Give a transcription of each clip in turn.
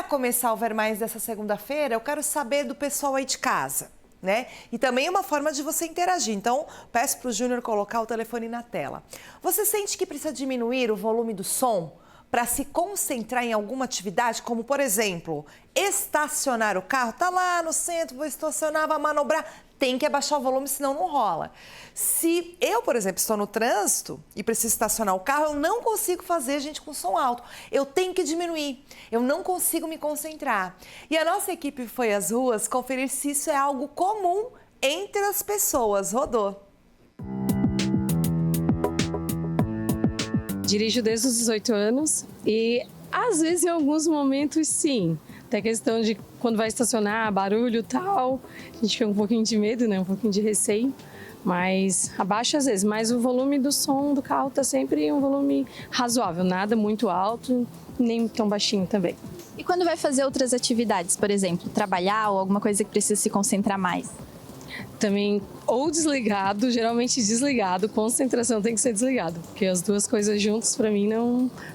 começar o Ver Mais dessa segunda-feira, eu quero saber do pessoal aí de casa, né? E também é uma forma de você interagir. Então, peço para o Júnior colocar o telefone na tela. Você sente que precisa diminuir o volume do som para se concentrar em alguma atividade, como, por exemplo, estacionar o carro? Tá lá no centro, vou estacionar, vou manobrar. Tem que abaixar o volume, senão não rola. Se eu, por exemplo, estou no trânsito e preciso estacionar o carro, eu não consigo fazer, gente, com som alto. Eu tenho que diminuir. Eu não consigo me concentrar. E a nossa equipe foi às ruas conferir se isso é algo comum entre as pessoas. Rodou. Dirijo desde os 18 anos e, às vezes, em alguns momentos, sim. Tem a questão de quando vai estacionar, barulho e tal, a gente fica um pouquinho de medo, né? Um pouquinho de receio, mas abaixa às vezes. Mas o volume do som do carro tá sempre um volume razoável, nada muito alto, nem tão baixinho também. E quando vai fazer outras atividades, por exemplo, trabalhar ou alguma coisa que precisa se concentrar mais? Também ou desligado, geralmente desligado, concentração tem que ser desligado, porque as duas coisas juntas para mim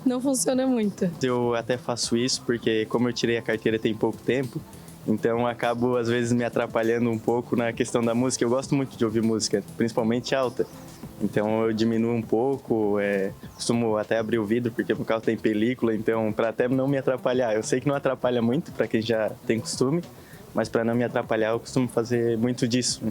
não funciona muito. Eu até faço isso porque como eu tirei a carteira tem pouco tempo, então acabo às vezes me atrapalhando um pouco na questão da música. Eu gosto muito de ouvir música, principalmente alta, então eu diminuo um pouco, costumo até abrir o vidro porque meu carro tem película, então para até não me atrapalhar. Eu sei que não atrapalha muito para quem já tem costume, mas para não me atrapalhar, eu costumo fazer muito disso.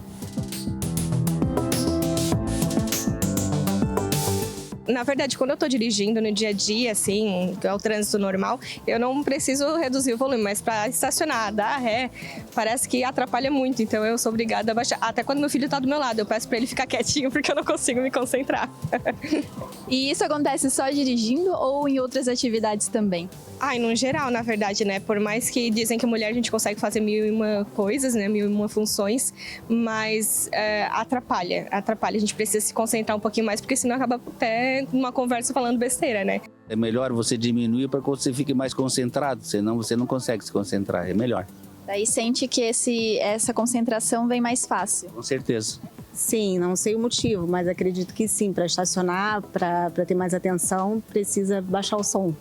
Na verdade, quando eu tô dirigindo no dia a dia, assim, é o trânsito normal, eu não preciso reduzir o volume, mas para estacionar, dar ré, parece que atrapalha muito, então eu sou obrigada a baixar. Até quando meu filho tá do meu lado, eu peço para ele ficar quietinho, porque eu não consigo me concentrar. E isso acontece só dirigindo ou em outras atividades também? No geral, na verdade, né? Por mais que dizem que mulher a gente consegue fazer 1001 coisas, né? 1001 funções, mas atrapalha. A gente precisa se concentrar um pouquinho mais, porque senão acaba até numa conversa falando besteira, né? É melhor você diminuir para que você fique mais concentrado, senão você não consegue se concentrar, é melhor. Daí sente que essa concentração vem mais fácil? Com certeza. Sim, não sei o motivo, mas acredito que sim, para estacionar, para ter mais atenção, precisa baixar o som.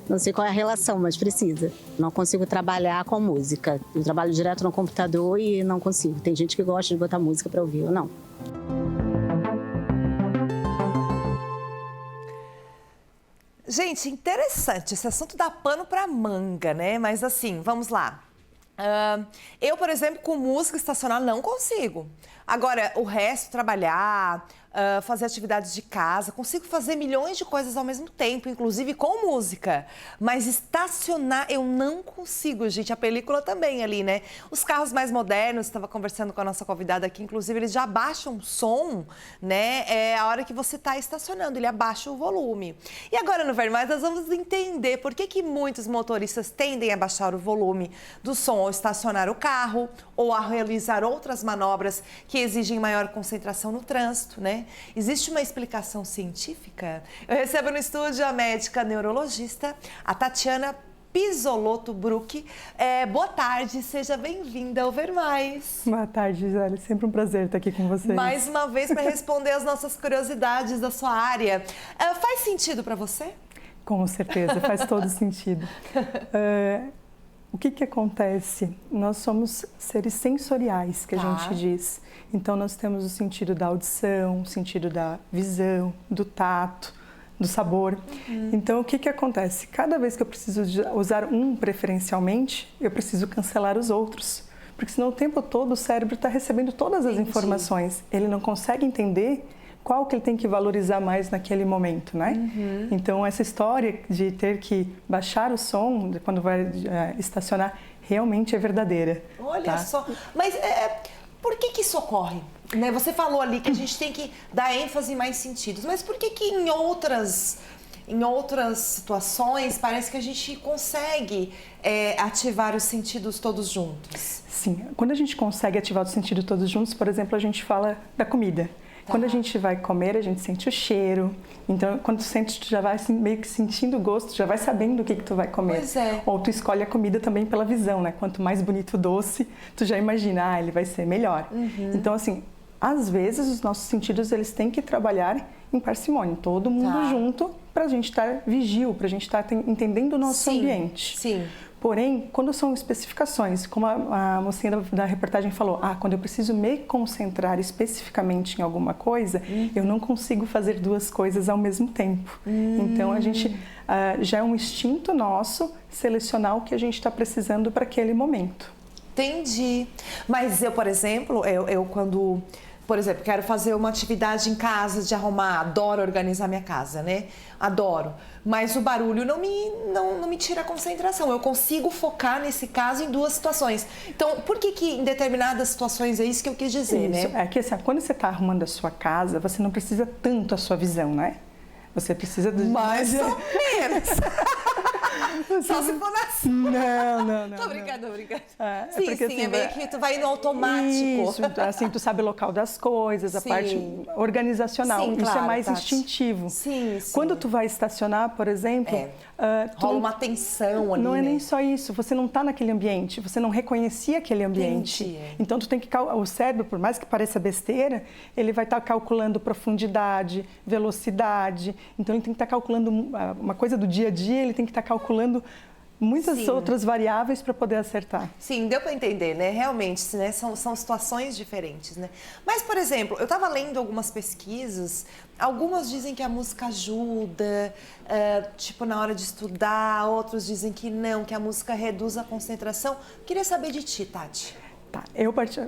Não sei qual é a relação, mas precisa. Não consigo trabalhar com música. Eu trabalho direto no computador e não consigo. Tem gente que gosta de botar música para ouvir, eu não. Gente, interessante. Esse assunto dá pano para manga, né? Mas assim, vamos lá. Eu, por exemplo, com música estacionar não consigo. Agora, o resto, trabalhar, fazer atividades de casa, consigo fazer milhões de coisas ao mesmo tempo, inclusive com música. Mas estacionar eu não consigo, gente. A película também ali, né? Os carros mais modernos, estava conversando com a nossa convidada aqui, inclusive eles já abaixam o som, né? A hora que você está estacionando, ele abaixa o volume. E agora no Ver Mais nós vamos entender por que muitos motoristas tendem a baixar o volume do som ao estacionar o carro ou a realizar outras manobras que exigem maior concentração no trânsito, né? Existe uma explicação científica? Eu recebo no estúdio a médica neurologista, a Tatiana Pisolotto Bruck. Boa tarde, seja bem-vinda ao Ver Mais. Boa tarde, Gisele. Sempre um prazer estar aqui com vocês. Mais uma vez para responder as nossas curiosidades da sua área. Faz sentido para você? Com certeza, faz todo sentido. O que acontece? Nós somos seres sensoriais, que a gente diz. Então, nós temos o sentido da audição, o sentido da visão, do tato, do sabor. Então, o que acontece? Cada vez que eu preciso usar um preferencialmente, eu preciso cancelar os outros. Porque senão o tempo todo o cérebro está recebendo todas as informações. Ele não consegue entender qual que ele tem que valorizar mais naquele momento, né? Então, essa história de ter que baixar o som quando vai estacionar realmente é verdadeira. Olha só, mas por que isso ocorre? Né? Você falou ali que a gente tem que dar ênfase em mais sentidos, mas por que em outras situações parece que a gente consegue ativar os sentidos todos juntos? Sim, quando a gente consegue ativar os sentidos todos juntos, por exemplo, a gente fala da comida. Quando a gente vai comer, a gente sente o cheiro. Então, quando tu sente, tu já vai meio que sentindo o gosto, já vai sabendo o que tu vai comer. Pois é. Ou tu escolhe a comida também pela visão, né? Quanto mais bonito o doce, tu já imagina, ele vai ser melhor. Então, assim, às vezes os nossos sentidos, eles têm que trabalhar em parcimônia, todo mundo junto, pra gente estar vigil, pra gente estar entendendo o nosso ambiente. Sim. Porém, quando são especificações, como a mocinha da reportagem falou, quando eu preciso me concentrar especificamente em alguma coisa, eu não consigo fazer duas coisas ao mesmo tempo. Então, a gente já é um instinto nosso selecionar o que a gente está precisando para aquele momento. Entendi. Mas eu, por exemplo, eu quando... Por exemplo, quero fazer uma atividade em casa de arrumar, adoro organizar minha casa, né? Adoro. Mas o barulho não me tira a concentração. Eu consigo focar, nesse caso, em duas situações. Então, por que em determinadas situações é isso que eu quis dizer, isso, né? É que assim, quando você está arrumando a sua casa, você não precisa tanto a sua visão, né? Você precisa... Mais ou menos. Só se for assim. Não. Tô brincando. Sim, porque, assim, é meio que tu vai no automático. Isso, assim, tu sabe o local das coisas, a parte organizacional. Sim, isso claro, é mais Tati. instintivo. Sim. Quando tu vai estacionar, por exemplo... rola uma tensão ali, Não é né? nem só isso, você não está naquele ambiente, você não reconhecia aquele ambiente. Entendi. Então, tu tem que... O cérebro, por mais que pareça besteira, ele vai estar calculando profundidade, velocidade. Então, ele tem que estar calculando uma coisa do dia a dia, ele tem que estar calculando muitas outras variáveis para poder acertar. Sim, deu para entender, né? Realmente, né? São situações diferentes, né? Mas, por exemplo, eu estava lendo algumas pesquisas, algumas dizem que a música ajuda, tipo, na hora de estudar, outros dizem que não, que a música reduz a concentração. Queria saber de ti, Tati. Tá,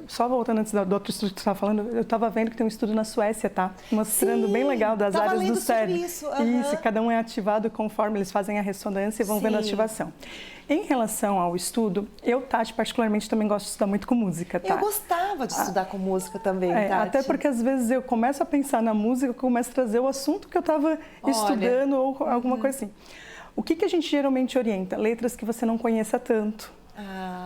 só voltando antes do outro estudo que você estava falando, eu estava vendo que tem um estudo na Suécia, tá? Mostrando bem legal das áreas do cérebro. Isso, Isso, cada um é ativado conforme eles fazem a ressonância e vão vendo a ativação. Em relação ao estudo, eu, Tati, particularmente também gosto de estudar muito com música, tá? Eu gostava de estudar com música também, Tati. Até porque às vezes eu começo a pensar na música, eu começo a trazer o assunto que eu estava estudando ou alguma coisa assim. O que a gente geralmente orienta? Letras que você não conheça tanto.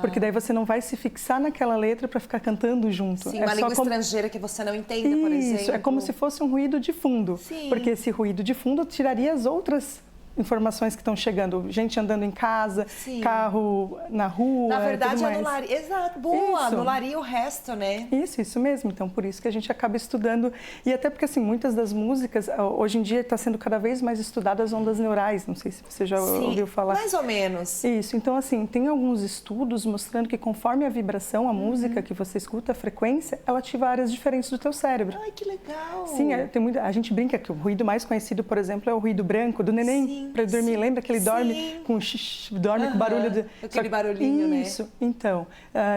Porque daí você não vai se fixar naquela letra para ficar cantando junto. Sim, uma língua estrangeira que você não entenda, por exemplo. Isso, é como se fosse um ruído de fundo. Sim. Porque esse ruído de fundo tiraria as outras informações que estão chegando, gente andando em casa, carro na rua. Na verdade, tudo mais. anularia. Exato, boa, Isso. anularia o resto, né? Isso mesmo. Então, por isso que a gente acaba estudando. E até porque, assim, muitas das músicas, hoje em dia, está sendo cada vez mais estudadas ondas neurais. Não sei se você já ouviu falar. Mais ou menos. Isso. Então, assim, tem alguns estudos mostrando que conforme a vibração, a música que você escuta, a frequência, ela ativa áreas diferentes do teu cérebro. Ai, que legal. Sim, a gente brinca que o ruído mais conhecido, por exemplo, é o ruído branco do neném. Para dormir, lembra que ele dorme com com barulho aquele barulhinho, né? Isso. Então,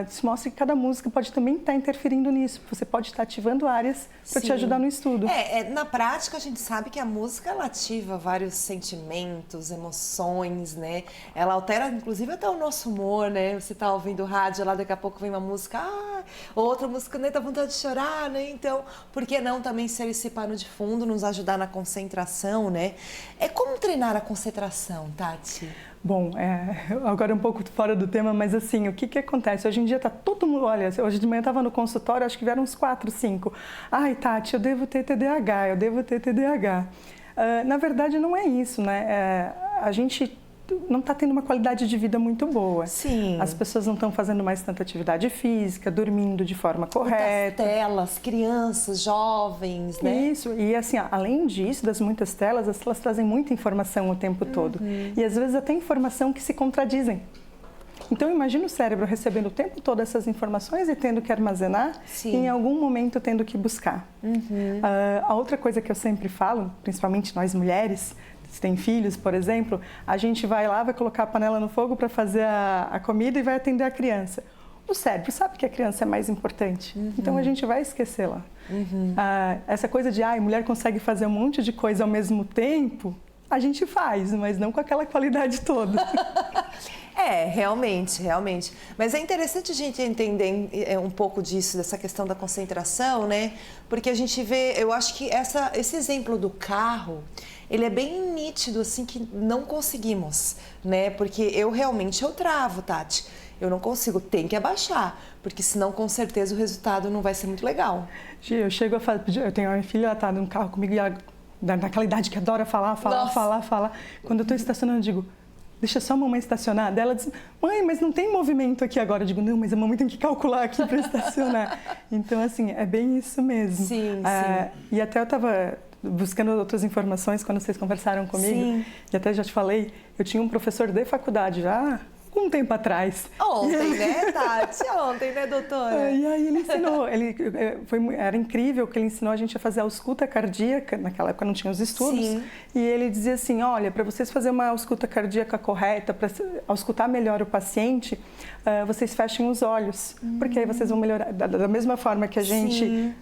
isso mostra que cada música pode também estar interferindo nisso. Você pode estar ativando áreas para te ajudar no estudo. Na prática, a gente sabe que a música ela ativa vários sentimentos, emoções, né? Ela altera, inclusive, até o nosso humor, né? Você tá ouvindo rádio, lá daqui a pouco vem uma música, outra música, né? Dá vontade de chorar, né? Então, por que não também ser esse pano de fundo, nos ajudar na concentração, né? Como treinar a concentração, Tati? Bom, agora um pouco fora do tema, mas assim, o que acontece? Hoje em dia tá todo mundo, olha, hoje de manhã eu estava no consultório, acho que vieram uns 4, 5. Ai, Tati, eu devo ter TDAH. Na verdade, não é isso, né? A gente não está tendo uma qualidade de vida muito boa. Sim. As pessoas não estão fazendo mais tanta atividade física, dormindo de forma correta. Muitas telas, crianças, jovens, né? Isso, e assim, além disso, das muitas telas, elas trazem muita informação o tempo todo. E às vezes até informação que se contradizem. Então, imagina o cérebro recebendo o tempo todo essas informações e tendo que armazenar e em algum momento tendo que buscar. A outra coisa que eu sempre falo, principalmente nós mulheres, se tem filhos, por exemplo, a gente vai lá, vai colocar a panela no fogo para fazer a comida e vai atender a criança. O cérebro sabe que a criança é mais importante, então a gente vai esquecê-la. Essa coisa de, mulher consegue fazer um monte de coisa ao mesmo tempo, a gente faz, mas não com aquela qualidade toda. Realmente. Mas é interessante a gente entender um pouco disso, dessa questão da concentração, né? Porque a gente vê, eu acho que esse exemplo do carro, ele é bem nítido, assim, que não conseguimos, né? Porque eu travo, Tati. Eu não consigo, tem que abaixar, porque senão, com certeza, o resultado não vai ser muito legal. Eu chego a fazer, eu tenho uma minha filha, ela tá no carro comigo, e ela, naquela idade que adora falar. Quando eu estou estacionando, eu digo, deixa só a mamãe estacionar. Daí ela diz, mãe, mas não tem movimento aqui agora. Eu digo, não, mas a mamãe tem que calcular aqui para estacionar. Então, assim, é bem isso mesmo. Sim. E até eu estava buscando outras informações quando vocês conversaram comigo. Sim. E até já te falei, eu tinha um professor de faculdade já, algum tempo atrás. Ontem, né, Tati? Ontem, né, doutora? E aí ele ensinou, era incrível que ele ensinou a gente a fazer a ausculta cardíaca, naquela época não tinha os estudos, Sim. E ele dizia assim, olha, para vocês fazerem uma ausculta cardíaca correta, para auscultar melhor o paciente, vocês fechem os olhos, porque aí vocês vão melhorar, da mesma forma que a gente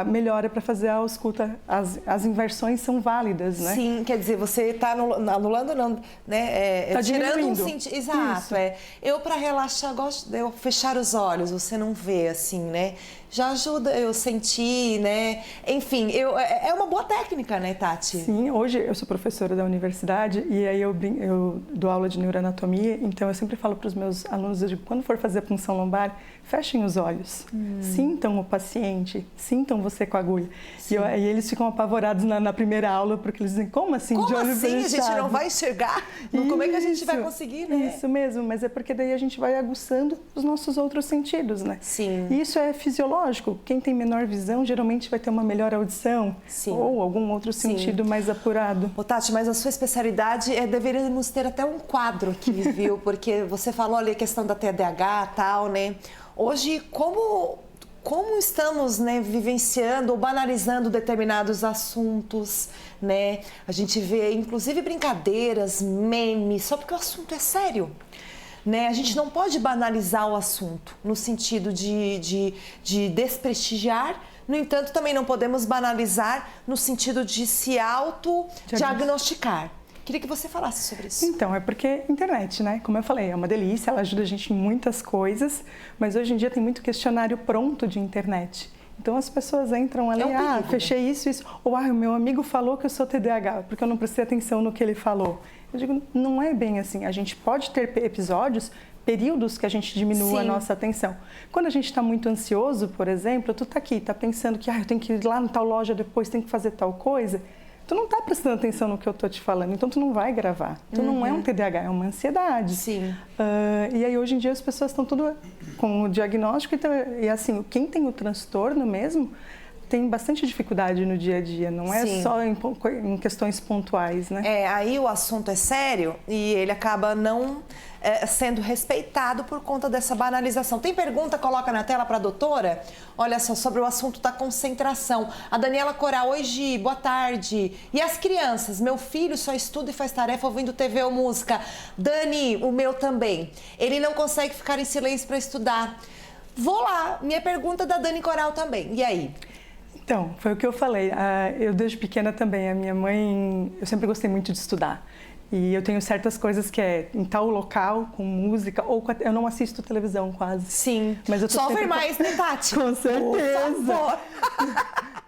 melhora para fazer a ausculta, as inversões são válidas, né? Sim, quer dizer, você está anulando, não, né? Tá tirando um diminuindo. sentido. Exato, Eu, para relaxar, gosto de eu fechar os olhos, você não vê assim, né? Já ajuda eu sentir, né? Enfim, é uma boa técnica, né, Tati? Sim, hoje eu sou professora da universidade e aí eu dou aula de neuroanatomia, então eu sempre falo para os meus alunos, eu digo, quando for fazer a punção lombar, fechem os olhos, sintam o paciente, sintam você com a agulha. E eles ficam apavorados na primeira aula, porque eles dizem, como assim? Como de olho assim? fechado? A gente não vai enxergar? Como é que a gente vai conseguir, né? Isso mesmo, mas é porque daí a gente vai aguçando os nossos outros sentidos, né? Sim. E isso é fisiológico. Quem tem menor visão geralmente vai ter uma melhor audição. Sim. Ou algum outro sentido mais apurado. Ô, Tati, mas a sua especialidade deveríamos ter até um quadro aqui, viu? Porque você falou ali a questão da TDAH e tal, né? Hoje, como estamos, né, vivenciando ou banalizando determinados assuntos, né? A gente vê, inclusive, brincadeiras, memes, só porque o assunto é sério. Né? A gente não pode banalizar o assunto no sentido de desprestigiar, no entanto, também não podemos banalizar no sentido de se autodiagnosticar. Queria que você falasse sobre isso. Então, é porque internet, né? Como eu falei, é uma delícia, ela ajuda a gente em muitas coisas, mas hoje em dia tem muito questionário pronto de internet. Então as pessoas entram ali, fechei isso, ou o meu amigo falou que eu sou TDAH, porque eu não prestei atenção no que ele falou. Eu digo, não é bem assim. A gente pode ter episódios, períodos que a gente diminua a nossa atenção. Quando a gente está muito ansioso, por exemplo, tu tá aqui, tá pensando que eu tenho que ir lá na tal loja depois, tenho que fazer tal coisa. Tu não tá prestando atenção no que eu tô te falando, então tu não vai gravar. Tu não é um TDAH, é uma ansiedade. Sim. E aí hoje em dia as pessoas estão tudo com o diagnóstico e assim, quem tem o transtorno mesmo tem bastante dificuldade no dia a dia, não é só em questões pontuais, né? Aí o assunto é sério e ele acaba não sendo respeitado por conta dessa banalização. Tem pergunta, coloca na tela para a doutora? Olha só, sobre o assunto da concentração. A Daniela Coral, oi Gi, boa tarde. E as crianças? Meu filho só estuda e faz tarefa ouvindo TV ou música. Dani, o meu também. Ele não consegue ficar em silêncio para estudar. Vou lá, minha pergunta da Dani Coral também. E aí? Então, foi o que eu falei. Eu desde pequena também, a minha mãe, eu sempre gostei muito de estudar. E eu tenho certas coisas que é em tal local, com música, ou eu não assisto televisão quase. Sim. Mas eu tô só sempre... ver mais, né, Tati? Com certeza. Por favor.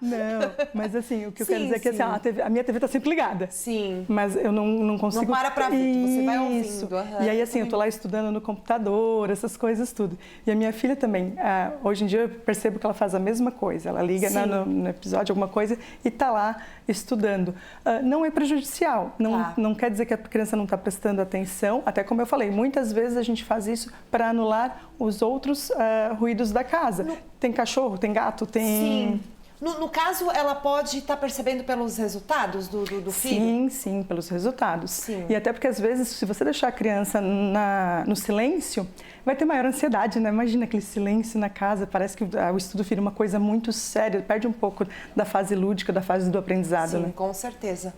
Não, mas assim, o que eu quero dizer é que assim, a minha TV tá sempre ligada. Sim. Mas eu não consigo... Não para pra ver, você vai ouvindo. Isso. E aí assim, eu tô lá estudando no computador, essas coisas tudo. E a minha filha também, hoje em dia eu percebo que ela faz a mesma coisa. Ela liga no episódio alguma coisa e tá lá estudando. Não é prejudicial, não quer dizer que a criança não está prestando atenção, até como eu falei, muitas vezes a gente faz isso para anular os outros ruídos da casa. Tem cachorro, tem gato, tem... Sim. No caso, ela pode estar percebendo pelos resultados do filho? Sim, pelos resultados. Sim. E até porque, às vezes, se você deixar a criança no silêncio, vai ter maior ansiedade, né? Imagina aquele silêncio na casa, parece que o estudo vira uma coisa muito séria, perde um pouco da fase lúdica, da fase do aprendizado, né? Sim, com certeza.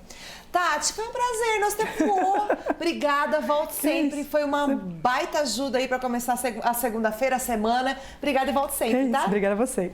Tati, foi um prazer, nosso tempo voou. Obrigada, volte sempre. Foi uma baita ajuda aí para começar a segunda-feira, a semana. Obrigada e volte sempre, tá? Obrigada a você.